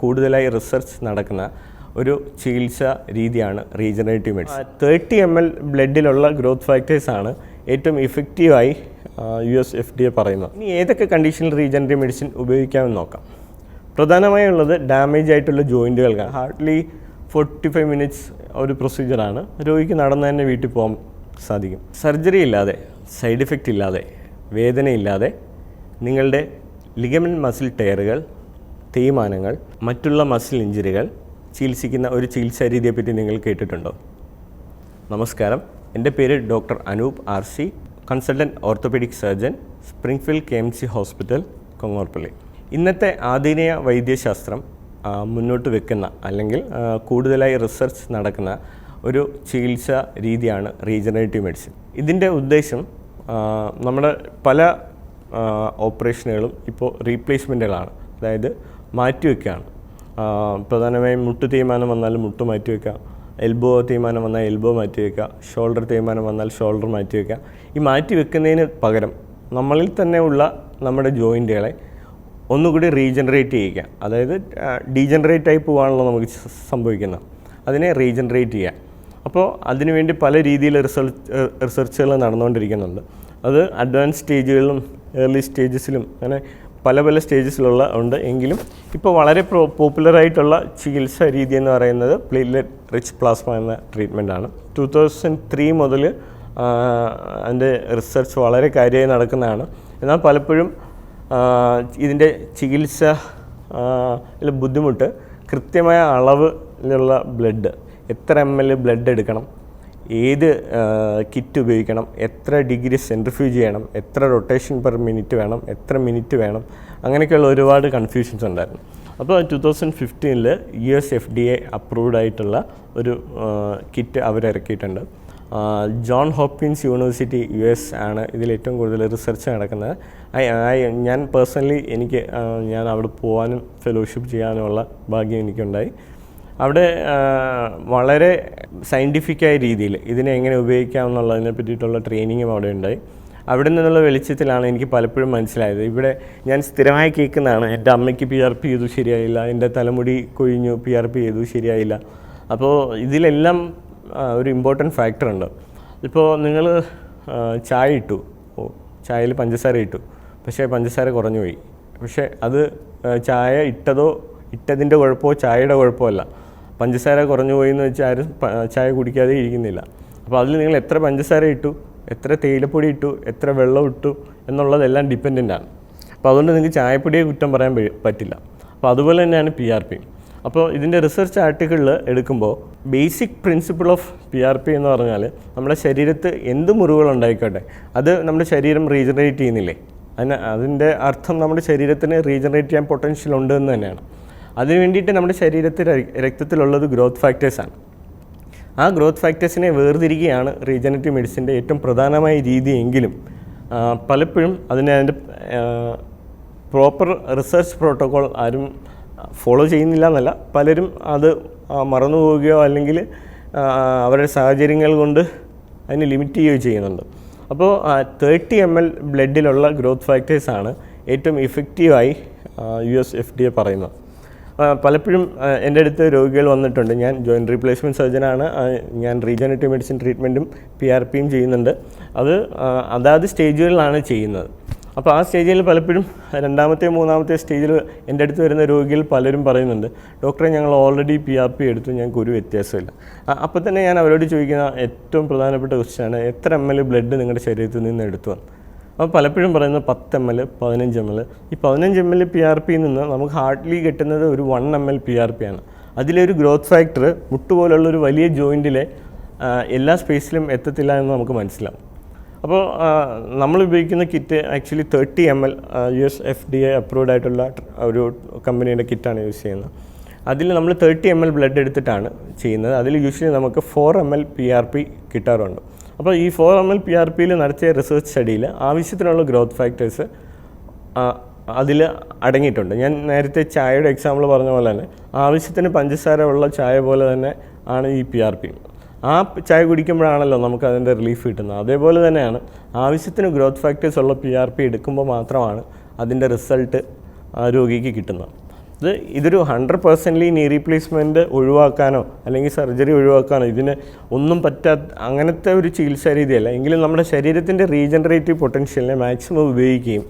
കൂടുതലായി റിസർച്ച് നടക്കുന്ന ഒരു ചികിത്സാ രീതിയാണ് റീജനറേറ്റീവ് മെഡിസിൻ. 30 ml ബ്ലഡിലുള്ള ഗ്രോത്ത് ഫാക്ടേഴ്സാണ് ഏറ്റവും ഇഫക്റ്റീവായി US FDA പറയുന്നത്. ഇനി ഏതൊക്കെ കണ്ടീഷനിൽ റീജനറേറ്റീവ് മെഡിസിൻ ഉപയോഗിക്കാമെന്ന് നോക്കാം. പ്രധാനമായുള്ളത് ഡാമേജ് ആയിട്ടുള്ള ജോയിൻറ്റുകൾക്കാണ്. ഹാർഡ്ലി 45 മിനിറ്റ്സ് ഒരു പ്രൊസീജിയറാണ്. രോഗിക്ക് നടന്ന് തന്നെ വീട്ടിൽ പോകാൻ സാധിക്കും. സർജറി ഇല്ലാതെ, സൈഡ് ഇഫക്റ്റ് ഇല്ലാതെ, വേദനയില്ലാതെ നിങ്ങളുടെ ലിഗമെൻറ്റ് മസിൽ ടയറുകൾ, തേയ്മാനങ്ങൾ, മറ്റുള്ള മസിൽ ഇഞ്ചുറികൾ ചികിത്സിക്കുന്ന ഒരു ചികിത്സാ രീതിയെപ്പറ്റി നിങ്ങൾ കേട്ടിട്ടുണ്ടോ? നമസ്കാരം, എൻ്റെ പേര് doctor Anoop RC, consultant orthopaedic surgeon, Springfield KMC hospital, Kongorpilly. ഇന്നത്തെ ആധുനിക വൈദ്യശാസ്ത്രം മുന്നോട്ട് വെക്കുന്ന അല്ലെങ്കിൽ കൂടുതലായി റിസർച്ച് നടക്കുന്ന ഒരു ചികിത്സാ രീതിയാണ് റീജനറേറ്റീവ് മെഡിസിൻ. ഇതിൻ്റെ ഉദ്ദേശം നമ്മുടെ പല ഓപ്പറേഷനുകളും ഇപ്പോൾ റീപ്ലേസ്മെൻറ്റുകളാണ്, അതായത് മാറ്റിവെക്കുകയാണ്. പ്രധാനമായും മുട്ട് തേയ്മാനം വന്നാൽ മുട്ട് മാറ്റിവെക്കുക, എൽബോ തേയ്മാനം വന്നാൽ എൽബോ മാറ്റിവെക്കുക, ഷോൾഡർ തേയ്മാനം വന്നാൽ ഷോൾഡർ മാറ്റിവെക്കുക. ഈ മാറ്റിവെക്കുന്നതിന് പകരം നമ്മളിൽ തന്നെ ഉള്ള നമ്മുടെ ജോയിൻറ്റുകളെ ഒന്നുകൂടി റീജനറേറ്റ് ചെയ്യുക, അതായത് ഡീജനറേറ്റ് ആയി പോകാണല്ലോ നമുക്ക് സംഭവിക്കുന്നത്, അതിനെ റീജനറേറ്റ് ചെയ്യുക. അപ്പോൾ അതിനുവേണ്ടി പല രീതിയിൽ റിസർച്ചുകൾ നടന്നുകൊണ്ടിരിക്കുന്നുണ്ട്. അത് അഡ്വാൻസ് സ്റ്റേജുകളിലും ഏർലി സ്റ്റേജസിലും അങ്ങനെ പല പല സ്റ്റേജസിലുള്ള ഉണ്ട്. എങ്കിലും ഇപ്പോൾ വളരെ പോപ്പുലറായിട്ടുള്ള ചികിത്സാ രീതി എന്ന് പറയുന്നത് പ്ലേറ്റ്ലെറ്റ് റിച്ച് പ്ലാസ്മ എന്ന ട്രീറ്റ്മെൻറ്റാണ്. 2003 മുതൽ അതിൻ്റെ റിസർച്ച് വളരെ കാര്യമായി നടക്കുന്നതാണ്. എന്നാൽ പലപ്പോഴും ഇതിൻ്റെ ചികിത്സ ബുദ്ധിമുട്ട് കൃത്യമായ അളവിലുള്ള ബ്ലഡ്, എത്ര ml ബ്ലഡ് എടുക്കണം, ഏത് കിറ്റ് ഉപയോഗിക്കണം, എത്ര ഡിഗ്രി സെൻട്രിഫ്യൂജ് ചെയ്യണം, എത്ര റൊട്ടേഷൻ പെർ മിനിറ്റ് വേണം, എത്ര മിനിറ്റ് വേണം, അങ്ങനെയൊക്കെയുള്ള ഒരുപാട് കൺഫ്യൂഷൻസ് ഉണ്ടായിരുന്നു. അപ്പോൾ 2015 US FDA അപ്രൂവ്ഡ് ആയിട്ടുള്ള ഒരു കിറ്റ് അവരിറക്കിയിട്ടുണ്ട്. ജോൺ ഹോപ്കിൻസ് യൂണിവേഴ്സിറ്റി US ആണ് ഇതിൽ ഏറ്റവും കൂടുതൽ റിസർച്ച് നടക്കുന്നത്. ഞാൻ പേഴ്സണലി ഞാൻ അവിടെ പോകാനും ഫെലോഷിപ്പ് ചെയ്യാനുമുള്ള ഭാഗ്യം എനിക്കുണ്ടായി. അവിടെ വളരെ സയൻറ്റിഫിക്കായ രീതിയിൽ ഇതിനെ എങ്ങനെ ഉപയോഗിക്കാമെന്നുള്ളതിനെ പറ്റിയിട്ടുള്ള ട്രെയിനിങ്ങും അവിടെ ഉണ്ടായി. അവിടെ നിന്നുള്ള വെളിച്ചത്തിലാണ് എനിക്ക് പലപ്പോഴും മനസ്സിലായത്. ഇവിടെ ഞാൻ സ്ഥിരമായി കേൾക്കുന്നതാണ്, എൻ്റെ അമ്മയ്ക്ക് PRP ചെയ്തു ശരിയായില്ല, എൻ്റെ തലമുടി കൊഴിഞ്ഞു PRP ചെയ്തു ശരിയായില്ല. അപ്പോൾ ഇതിലെല്ലാം ഒരു ഇമ്പോർട്ടൻറ്റ് ഫാക്ടറുണ്ട്. ഇപ്പോൾ നിങ്ങൾ ചായ ഇട്ടു, ചായയിൽ പഞ്ചസാര ഇട്ടു, പക്ഷേ പഞ്ചസാര കുറഞ്ഞു പോയി. പക്ഷേ അത് ചായ ഇട്ടതിൻ്റെ കുഴപ്പമോ ചായയുടെ കുഴപ്പമല്ല. പഞ്ചസാര കുറഞ്ഞു പോയി എന്ന് വെച്ചാൽ ആരും ചായ കുടിക്കാതെ ഇരിക്കുന്നില്ല. അപ്പോൾ അതിൽ നിങ്ങൾ എത്ര പഞ്ചസാര ഇട്ടു, എത്ര തേയിലപ്പൊടി ഇട്ടു, എത്ര വെള്ളം ഇട്ടു എന്നുള്ളതെല്ലാം ഡിപ്പെൻഡൻ്റാണ്. അപ്പോൾ അതുകൊണ്ട് നിങ്ങൾക്ക് ചായപ്പൊടിയെ കുറ്റം പറയാൻ പറ്റില്ല. അപ്പോൾ അതുപോലെ തന്നെയാണ് PRP. അപ്പോൾ ഇതിൻ്റെ റിസർച്ച് ആർട്ടിക്കിളിൽ എടുക്കുമ്പോൾ ബേസിക് പ്രിൻസിപ്പിൾ ഓഫ് PRP എന്ന് പറഞ്ഞാൽ നമ്മുടെ ശരീരത്ത് എന്ത് മുറിവുകളുണ്ടായിക്കോട്ടെ അത് നമ്മുടെ ശരീരം റീജനറേറ്റ് ചെയ്യുന്നില്ലേ, അതിൻ്റെ അർത്ഥം നമ്മുടെ ശരീരത്തിന് റീജനറേറ്റ് ചെയ്യാൻ പൊട്ടൻഷ്യൽ ഉണ്ട് എന്ന് തന്നെയാണ്. അതിന് വേണ്ടിയിട്ട് നമ്മുടെ ശരീരത്തിൽ രക്തത്തിലുള്ളത് ഗ്രോത്ത് ഫാക്ടേഴ്സാണ്. ആ ഗ്രോത്ത് ഫാക്ടേഴ്സിനെ വേർതിരിക്കുകയാണ് റീജനറേറ്റീവ് മെഡിസിൻ്റെ ഏറ്റവും പ്രധാനമായ രീതിയെങ്കിലും പലപ്പോഴും അതിൻ്റെ പ്രോപ്പർ റിസർച്ച് പ്രോട്ടോക്കോൾ ആരും ഫോളോ ചെയ്യുന്നില്ല എന്നല്ല, പലരും അത് മറന്നു പോവുകയോ അല്ലെങ്കിൽ അവരുടെ സാഹചര്യങ്ങൾ കൊണ്ട് അതിനെ ലിമിറ്റ് ചെയ്യുകയോ ചെയ്യുന്നുണ്ട്. അപ്പോൾ 30 ml ബ്ലഡിലുള്ള ഗ്രോത്ത് ഫാക്ടേഴ്സാണ് ഏറ്റവും ഇഫക്റ്റീവായി US FDA പറയുന്നത്. പലപ്പോഴും എൻ്റെ അടുത്ത് രോഗികൾ വന്നിട്ടുണ്ട്. ഞാൻ ജോയിൻറ്റ് റീപ്ലേസ്മെൻറ്റ് സർജനാണ്. ഞാൻ റീജനറേറ്റീവ് മെഡിസിൻ ട്രീറ്റ്മെൻറ്റും PRPയും ചെയ്യുന്നുണ്ട്. അതാത് സ്റ്റേജുകളിലാണ് ചെയ്യുന്നത്. അപ്പോൾ ആ സ്റ്റേജിൽ പലപ്പോഴും രണ്ടാമത്തെ മൂന്നാമത്തെ സ്റ്റേജിൽ എൻ്റെ അടുത്ത് വരുന്ന രോഗികൾ പലരും പറയുന്നുണ്ട്, ഡോക്ടറെ ഞങ്ങൾ ഓൾറെഡി PRP എടുത്തു, ഞങ്ങൾക്ക് ഒരു വ്യത്യാസമില്ല. അപ്പോൾ തന്നെ ഞാൻ അവരോട് ചോദിക്കുന്ന ഏറ്റവും പ്രധാനപ്പെട്ട ക്വസ്റ്റ്യനാണ്, എത്ര ml ബ്ലഡ് നിങ്ങളുടെ ശരീരത്തിൽ നിന്ന് എടുത്തു വന്നു? അപ്പോൾ പലപ്പോഴും പറയുന്നത് 10 ml, 15 ml. ഈ 15 ml PRPയിൽ നിന്ന് നമുക്ക് ഹാർഡ്ലി കിട്ടുന്നത് ഒരു 1 ml PRP ആണ്. അതിലൊരു ഗ്രോത്ത് ഫാക്ടർ മുട്ടുപോലുള്ളൊരു വലിയ ജോയിൻറ്റിലെ എല്ലാ സ്പേസിലും എത്തത്തില്ല എന്ന് നമുക്ക് മനസ്സിലാവും. അപ്പോൾ നമ്മൾ ഉപയോഗിക്കുന്ന kit actually 30 ml US FDA approved ആയിട്ടുള്ള ഒരു കമ്പനിയുടെ കിറ്റാണ് യൂസ് ചെയ്യുന്നത്. അതിൽ നമ്മൾ 30 ml ബ്ലഡ് എടുത്തിട്ടാണ് ചെയ്യുന്നത്. അതിൽ യൂഷ്വലി നമുക്ക് 4 ml PRP കിട്ടാറുണ്ട്. അപ്പോൾ ഈ 4 ml PRPയിൽ നടത്തിയ റിസർച്ച് സ്റ്റഡിയിൽ ആവശ്യത്തിനുള്ള ഗ്രോത്ത് ഫാക്ടേഴ്സ് അതിൽ അടങ്ങിയിട്ടുണ്ട്. ഞാൻ നേരത്തെ ചായയുടെ എക്സാമ്പിൾ പറഞ്ഞ പോലെ തന്നെ ആവശ്യത്തിന് പഞ്ചസാര ഉള്ള ചായ പോലെ തന്നെ ആണ് ഈ PRP. ആ ചായ കുടിക്കുമ്പോഴാണല്ലോ നമുക്ക് അതിൻ്റെ റിലീഫ് കിട്ടുന്നത്. അതേപോലെ തന്നെയാണ് ആവശ്യത്തിന് ഗ്രോത്ത് ഫാക്ടേഴ്സ് ഉള്ള PRP എടുക്കുമ്പോൾ മാത്രമാണ് അതിൻ്റെ റിസൾട്ട് രോഗിക്ക് കിട്ടുന്നത്. ഇതൊരു 100% നീ റീപ്ലേസ്മെൻറ്റ് ഒഴിവാക്കാനോ അല്ലെങ്കിൽ സർജറി ഒഴിവാക്കാനോ ഇതിന് ഒന്നും അങ്ങനത്തെ ഒരു ചികിത്സാ രീതിയല്ല. എങ്കിലും നമ്മുടെ ശരീരത്തിൻ്റെ റീജനറേറ്റീവ് പൊട്ടൻഷ്യലിനെ മാക്സിമം ഉപയോഗിക്കുകയും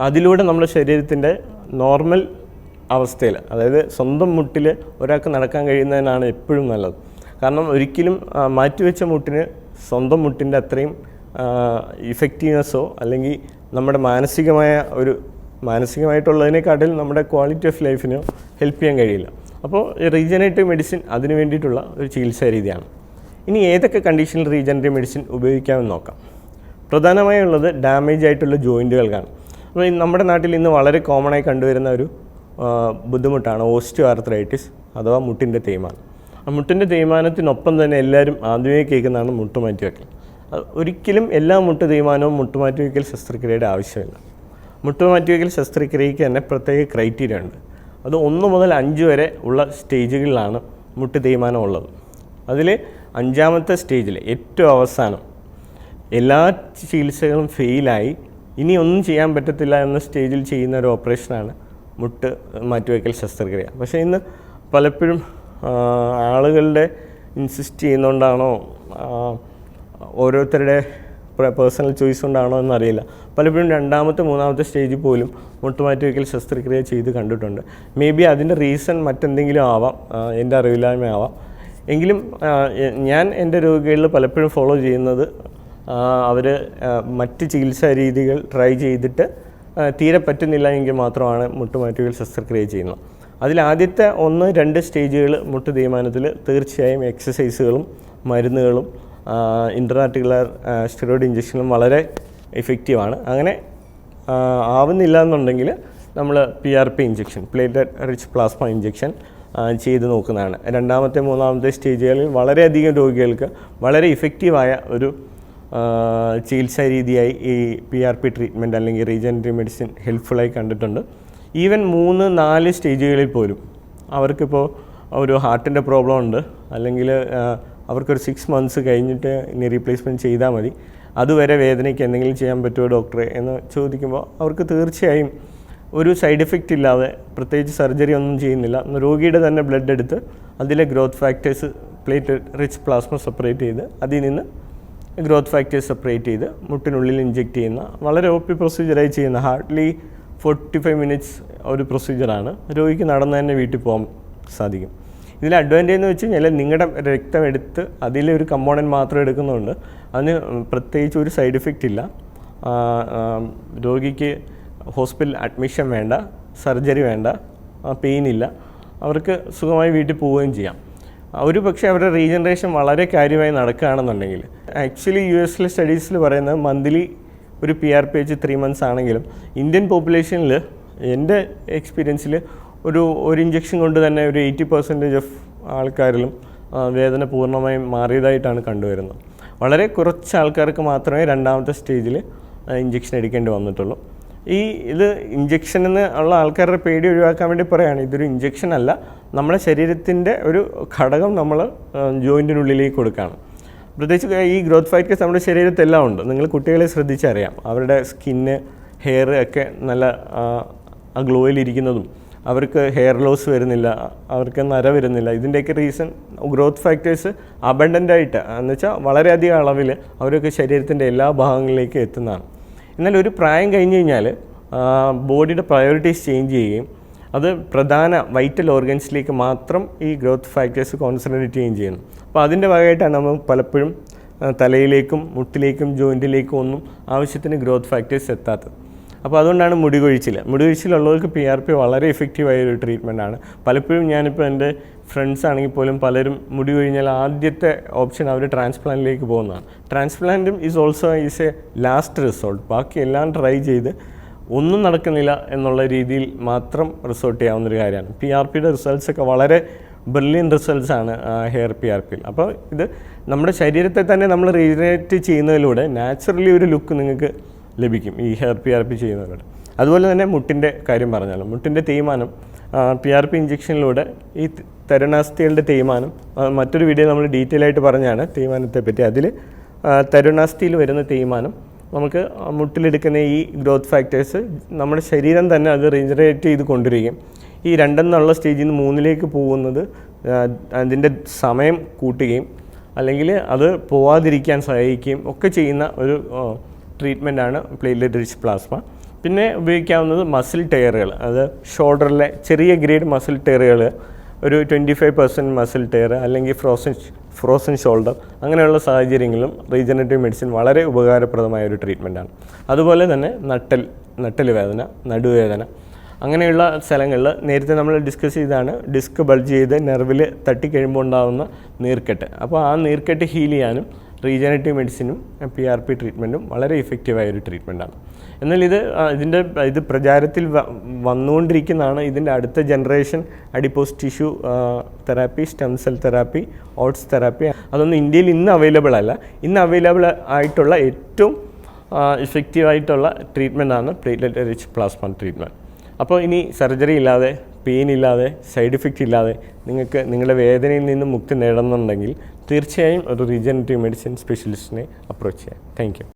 അതിലൂടെ നമ്മുടെ ശരീരത്തിൻ്റെ നോർമൽ അവസ്ഥയിൽ, അതായത് സ്വന്തം മുട്ടിൽ ഒരാൾക്ക് നടക്കാൻ കഴിയുന്നതിനാണ് എപ്പോഴും നല്ലത്. കാരണം ഒരിക്കലും മാറ്റിവെച്ച മുട്ടിന് സ്വന്തം മുട്ടിൻ്റെ അത്രയും ഇഫക്റ്റീവ്നെസ്സോ അല്ലെങ്കിൽ നമ്മുടെ മാനസികമായിട്ടുള്ളതിനെക്കാട്ടിൽ നമ്മുടെ ക്വാളിറ്റി ഓഫ് ലൈഫിനോ ഹെൽപ്പ് ചെയ്യാൻ കഴിയില്ല. അപ്പോൾ റീജനറേറ്റീവ് മെഡിസിൻ അതിന് വേണ്ടിയിട്ടുള്ള ഒരു ചികിത്സാ രീതിയാണ്. ഇനി ഏതൊക്കെ കണ്ടീഷനിൽ റീജനറേറ്റീവ് മെഡിസിൻ ഉപയോഗിക്കാമെന്ന് നോക്കാം. പ്രധാനമായുള്ളത് ഡാമേജ് ആയിട്ടുള്ള ജോയിൻറ്റുകൾക്കാണ്. അപ്പോൾ നമ്മുടെ നാട്ടിൽ ഇന്ന് വളരെ കോമണായി കണ്ടുവരുന്ന ഒരു ബുദ്ധിമുട്ടാണ് ഓസ്റ്റിയോ ആർത്രൈറ്റിസ് അഥവാ മുട്ടിൻ്റെ തേയ്മാനം. ആ മുട്ടിൻ്റെ തേയ്മാനത്തിനൊപ്പം തന്നെ എല്ലാവരും ആദ്യമേ കേൾക്കുന്നതാണ് മുട്ടുമാറ്റിവെക്കൽ. ഒരിക്കലും എല്ലാ മുട്ട് തേയ്മാനവും മുട്ടുമാറ്റിവെക്കൽ ശസ്ത്രക്രിയയുടെ ആവശ്യമില്ല. മുട്ടുമാറ്റിവെക്കൽ ശസ്ത്രക്രിയയ്ക്ക് തന്നെ പ്രത്യേക ക്രൈറ്റീരിയ ഉണ്ട്. അത് 1 മുതൽ 5 വരെ ഉള്ള സ്റ്റേജുകളിലാണ് മുട്ട് തേയ്മാനം ഉള്ളത്. അതിൽ 5ാമത്തെ സ്റ്റേജിൽ ഏറ്റവും അവസാനം എല്ലാ ചികിത്സകളും ഫെയിലായി ഇനി ഒന്നും ചെയ്യാൻ പറ്റത്തില്ല എന്ന സ്റ്റേജിൽ ചെയ്യുന്ന ഒരു ഓപ്പറേഷനാണ് മുട്ട് മാറ്റിവെക്കൽ ശസ്ത്രക്രിയ. പക്ഷേ ഇന്ന് പലപ്പോഴും ആളുകളുടെ ഇൻസിസ്റ്റ് ചെയ്യുന്നതുകൊണ്ടാണോ ഓരോരുത്തരുടെ പേഴ്സണൽ ചോയ്സ് കൊണ്ടാണോ എന്നറിയില്ല, പലപ്പോഴും 2ാമത്തെ 3ാമത്തെ സ്റ്റേജിൽ പോലും മുട്ടുമാറ്റിവെക്കൽ ശസ്ത്രക്രിയ ചെയ്ത് കണ്ടിട്ടുണ്ട്. മേ ബി അതിൻ്റെ റീസൺ മറ്റെന്തെങ്കിലും ആവാം, എൻ്റെ അറിവില്ലായ്മയാവാം. എങ്കിലും ഞാൻ എൻ്റെ രോഗികളിൽ പലപ്പോഴും ഫോളോ ചെയ്യുന്നത് അവർ മറ്റ് ചികിത്സാ രീതികൾ ട്രൈ ചെയ്തിട്ട് തീരെ പറ്റുന്നില്ല എങ്കിൽ മാത്രമാണ് മുട്ടുമാറ്റിവെക്കൽ ശസ്ത്രക്രിയ ചെയ്യുന്നത്. അതിലാദ്യത്തെ 1-2 സ്റ്റേജുകൾ മുട്ട് തേയ്മാനത്തിൽ തീർച്ചയായും എക്സസൈസുകളും മരുന്നുകളും ഇൻട്രാർട്ടിക്കുലർ സ്റ്റിറോയിഡ് ഇഞ്ചക്ഷനും വളരെ എഫക്റ്റീവാണ്. അങ്ങനെ ആവുന്നില്ല എന്നുണ്ടെങ്കിൽ നമ്മൾ PRP injection, platelet rich plasma injection ചെയ്ത് നോക്കുന്നതാണ്. 2ാമത്തെ 3ാമത്തെ സ്റ്റേജുകളിൽ വളരെയധികം രോഗികൾക്ക് വളരെ ഇഫക്റ്റീവായ ഒരു ചികിത്സാ രീതിയായി ഈ PRP ട്രീറ്റ്മെൻറ്റ് അല്ലെങ്കിൽ റീജനറേറ്റീവ് മെഡിസിൻ ഹെൽപ്ഫുള്ളായി കണ്ടിട്ടുണ്ട്. ഈവൻ 3-4 സ്റ്റേജുകളിൽ പോലും അവർക്കിപ്പോൾ ഒരു ഹാർട്ടിൻ്റെ പ്രോബ്ലം ഉണ്ട്, അല്ലെങ്കിൽ അവർക്കൊരു 6 months കഴിഞ്ഞിട്ട് ഇനി റീപ്ലേസ്മെൻറ്റ് ചെയ്താൽ മതി, അതുവരെ വേദനയ്ക്ക് എന്തെങ്കിലും ചെയ്യാൻ പറ്റുമോ ഡോക്ടറെ എന്ന് ചോദിക്കുമ്പോൾ അവർക്ക് തീർച്ചയായും ഒരു സൈഡ് എഫക്റ്റ് ഇല്ലാതെ, പ്രത്യേകിച്ച് സർജറി ഒന്നും ചെയ്യുന്നില്ല, രോഗിയുടെ തന്നെ ബ്ലഡ് എടുത്ത് അതിലെ growth factors platelet rich plasma separate ചെയ്ത് അതിൽ നിന്ന് ഗ്രോത്ത് ഫാക്ടേഴ്സ് സെപ്പറേറ്റ് ചെയ്ത് മുട്ടിനുള്ളിൽ ഇഞ്ചെക്റ്റ് ചെയ്യുന്ന വളരെ OP പ്രൊസീജിയറായി ചെയ്യുന്ന ഹാർഡ്ലി 45 minutes ഒരു പ്രൊസീജിയറാണ്. രോഗിക്ക് നടന്ന് തന്നെ വീട്ടിൽ പോകാൻ സാധിക്കും. ഇതിൽ അഡ്വാൻറ്റേജ് എന്ന് വെച്ച് കഴിഞ്ഞാൽ നിങ്ങളുടെ രക്തം എടുത്ത് അതിലൊരു കമ്പോണൻറ്റ് മാത്രം എടുക്കുന്നതുകൊണ്ട് അതിന് പ്രത്യേകിച്ച് ഒരു സൈഡ് എഫക്റ്റ് ഇല്ല. രോഗിക്ക് ഹോസ്പിറ്റൽ അഡ്മിഷൻ വേണ്ട, സർജറി വേണ്ട, പെയിൻ ഇല്ല, അവർക്ക് സുഖമായി വീട്ടിൽ പോവുകയും ചെയ്യാം. ഒരു പക്ഷേ അവരുടെ റീജനറേഷൻ വളരെ കാര്യമായി നടക്കുകയാണെന്നുണ്ടെങ്കിൽ, ആക്ച്വലി US സ്റ്റഡീസിൽ പറയുന്നത് മന്ത്ലി ഒരു PRP 3 months ആണെങ്കിലും ഇന്ത്യൻ പോപ്പുലേഷനിൽ എൻ്റെ എക്സ്പീരിയൻസിൽ ഒരു ഇഞ്ചക്ഷൻ കൊണ്ട് തന്നെ ഒരു 80% ഓഫ് ആൾക്കാരിലും വേദന പൂർണ്ണമായും മാറിയതായിട്ടാണ് കണ്ടുവരുന്നത്. വളരെ കുറച്ച് ആൾക്കാർക്ക് മാത്രമേ 2ാമത്തെ സ്റ്റേജിൽ ഇഞ്ചക്ഷൻ എടുക്കേണ്ടി വന്നിട്ടുള്ളൂ. ഇത് ഇഞ്ചക്ഷൻ എന്ന് ഉള്ള ആൾക്കാരുടെ പേടി ഒഴിവാക്കാൻ വേണ്ടി പറയുകയാണ്. ഇതൊരു ഇഞ്ചക്ഷൻ അല്ല, നമ്മുടെ ശരീരത്തിൻ്റെ ഒരു ഘടകം നമ്മൾ ജോയിൻറ്റിനുള്ളിലേക്ക് കൊടുക്കുകയാണ്. പ്രത്യേകിച്ച് ഈ ഗ്രോത്ത് ഫാക്ടേഴ്സ് നമ്മുടെ ശരീരത്തെല്ലാം ഉണ്ട്. നിങ്ങൾ കുട്ടികളെ ശ്രദ്ധിച്ചറിയാം, അവരുടെ സ്കിന്ന്, ഹെയർ ഒക്കെ നല്ല ഗ്ലോയിലിരിക്കുന്നതും അവർക്ക് ഹെയർ ലോസ് വരുന്നില്ല, അവർക്ക് നര വരുന്നില്ല. ഇതിൻ്റെയൊക്കെ റീസൺ ഗ്രോത്ത് ഫാക്ടേഴ്സ് അബണ്ടൻ്റായിട്ട് എന്ന് വെച്ചാൽ വളരെയധികം അളവിൽ അവരൊക്കെ ശരീരത്തിൻ്റെ എല്ലാ ഭാഗങ്ങളിലേക്കും എത്തുന്നതാണ്. എന്നാൽ ഒരു പ്രായം കഴിഞ്ഞ് കഴിഞ്ഞാൽ ബോഡിയുടെ പ്രയോറിറ്റീസ് ചേഞ്ച് ചെയ്യുകയും അത് പ്രധാന വൈറ്റൽ ഓർഗൻസിലേക്ക് മാത്രം ഈ ഗ്രോത്ത് ഫാക്ടേഴ്സ് കോൺസെൻട്രേറ്റ് ചെയ്യുകയും ചെയ്യുന്നു. അപ്പോൾ അതിൻ്റെ ഭാഗമായിട്ടാണ് നമ്മൾ പലപ്പോഴും തലയിലേക്കും മുട്ടിലേക്കും ജോയിൻറ്റിലേക്കും ഒന്നും ആവശ്യത്തിന് ഗ്രോത്ത് ഫാക്ടേഴ്സ് എത്താത്തത്. അപ്പോൾ അതുകൊണ്ടാണ് മുടികൊഴിച്ചിലുള്ളവർക്ക് PRP വളരെ എഫക്റ്റീവായ ഒരു ട്രീറ്റ്മെൻറ്റാണ്. പലപ്പോഴും ഞാനിപ്പോൾ എൻ്റെ ഫ്രണ്ട്സ് ആണെങ്കിൽ പോലും പലരും മുടി കൊഴിഞ്ഞാൽ ആദ്യത്തെ ഓപ്ഷൻ അവർ ട്രാൻസ്പ്ലാന്റിലേക്ക് പോകുന്നതാണ്. ട്രാൻസ്പ്ലാന്റും ഈസ് എ ലാസ്റ്റ് റിസോർട്ട്. ബാക്കി എല്ലാം ട്രൈ ചെയ്ത് ഒന്നും നടക്കുന്നില്ല എന്നുള്ള രീതിയിൽ മാത്രം റിസോർട്ട് ചെയ്യാവുന്നൊരു കാര്യമാണ്. PRPയുടെ റിസൾട്ട്സൊക്കെ വളരെ ബ്രില്യൻ റിസൾട്ട്സാണ് ഹെയർ PRPയിൽ. അപ്പോൾ ഇത് നമ്മുടെ ശരീരത്തെ തന്നെ നമ്മൾ റീജനറേറ്റ് ചെയ്യുന്നതിലൂടെ നാച്ചുറലി ഒരു ലുക്ക് നിങ്ങൾക്ക് ലഭിക്കും ഈ ഹെയർ PRP ചെയ്യുന്നതിലൂടെ. അതുപോലെ തന്നെ മുട്ടിൻ്റെ കാര്യം പറഞ്ഞാലും മുട്ടിൻ്റെ തേയ്മാനം PRP ഇഞ്ചക്ഷനിലൂടെ ഈ തരുണാസ്ഥികളുടെ തേയ്മാനം, മറ്റൊരു വീഡിയോ നമ്മൾ ഡീറ്റെയിൽ ആയിട്ട് പറഞ്ഞാണ് തേയ്മാനത്തെ പറ്റി. അതിൽ തരുണാസ്ഥിയിൽ വരുന്ന തേയ്മാനം നമുക്ക് മുട്ടിലെടുക്കുന്ന ഈ ഗ്രോത്ത് ഫാക്ടേഴ്സ് നമ്മുടെ ശരീരം തന്നെ അത് റീജനറേറ്റ് ചെയ്ത് കൊണ്ടുവരികയും ഈ 2 എന്നുള്ള സ്റ്റേജിൽ നിന്ന് 3ലേക്ക് പോകുന്നത് അതിൻ്റെ സമയം കൂട്ടുകയും അല്ലെങ്കിൽ അത് പോവാതിരിക്കാൻ സഹായിക്കുകയും ഒക്കെ ചെയ്യുന്ന ഒരു ട്രീറ്റ്മെൻറ്റാണ് പ്ലേറ്റ്ലെറ്റ് റിച്ച് പ്ലാസ്മ. പിന്നെ ഉപയോഗിക്കാവുന്നത് മസിൽ ടയറുകൾ, അത് ഷോൾഡറിലെ ചെറിയ ഗ്രേഡ് മസിൽ ടയറുകൾ, ഒരു 25% മസിൽ ടയർ അല്ലെങ്കിൽ ഫ്രോസൺ ഷോൾഡർ, അങ്ങനെയുള്ള സാഹചര്യങ്ങളിലും റീജനറേറ്റീവ് മെഡിസിൻ വളരെ ഉപകാരപ്രദമായ ഒരു ട്രീറ്റ്മെൻറ്റാണ്. അതുപോലെ തന്നെ നട്ടൽ വേദന, നടുവേദന, അങ്ങനെയുള്ള സ്ഥലങ്ങളിൽ നേരത്തെ നമ്മൾ ഡിസ്കസ് ചെയ്താണ് ഡിസ്ക് ബൾജ് ചെയ്ത് നെർവിൽ തട്ടിക്കഴിയുമ്പോൾ ഉണ്ടാകുന്ന നീർക്കെട്ട്. അപ്പോൾ ആ നീർക്കെട്ട് ഹീൽ ചെയ്യാനും റീജനറേറ്റീവ് മെഡിസിനും PRP ട്രീറ്റ്മെൻറ്റും വളരെ ഇഫക്റ്റീവായ ഒരു ട്രീറ്റ്മെൻറ്റാണ്. എന്നാൽ ഇത് പ്രചാരത്തിൽ വന്നുകൊണ്ടിരിക്കുന്നതാണ്. ഇതിൻ്റെ അടുത്ത generation adipose tissue therapy, stem cell therapy, oats therapy, അതൊന്നും ഇന്ത്യയിൽ ഇന്ന് അവൈലബിൾ അല്ല. ഇന്ന് അവൈലബിൾ ആയിട്ടുള്ള ഏറ്റവും ഇഫക്റ്റീവായിട്ടുള്ള ട്രീറ്റ്മെൻറ്റാണ് പ്ലേറ്റ്ലെറ്റ് റിച്ച് പ്ലാസ്മ ട്രീറ്റ്മെൻറ്റ്. അപ്പോൾ ഇനി സർജറി ഇല്ലാതെ, പെയിൻ ഇല്ലാതെ, സൈഡ് ഇഫക്റ്റ് ഇല്ലാതെ നിങ്ങൾക്ക് നിങ്ങളുടെ വേദനയിൽ നിന്ന് മുക്തി നേടുന്നുണ്ടെങ്കിൽ തീർച്ചയായും ഒരു റീജനറേറ്റീവ് മെഡിസിൻ സ്പെഷ്യലിസ്റ്റിനെ അപ്രോച്ച് ചെയ്യാം. Thank you.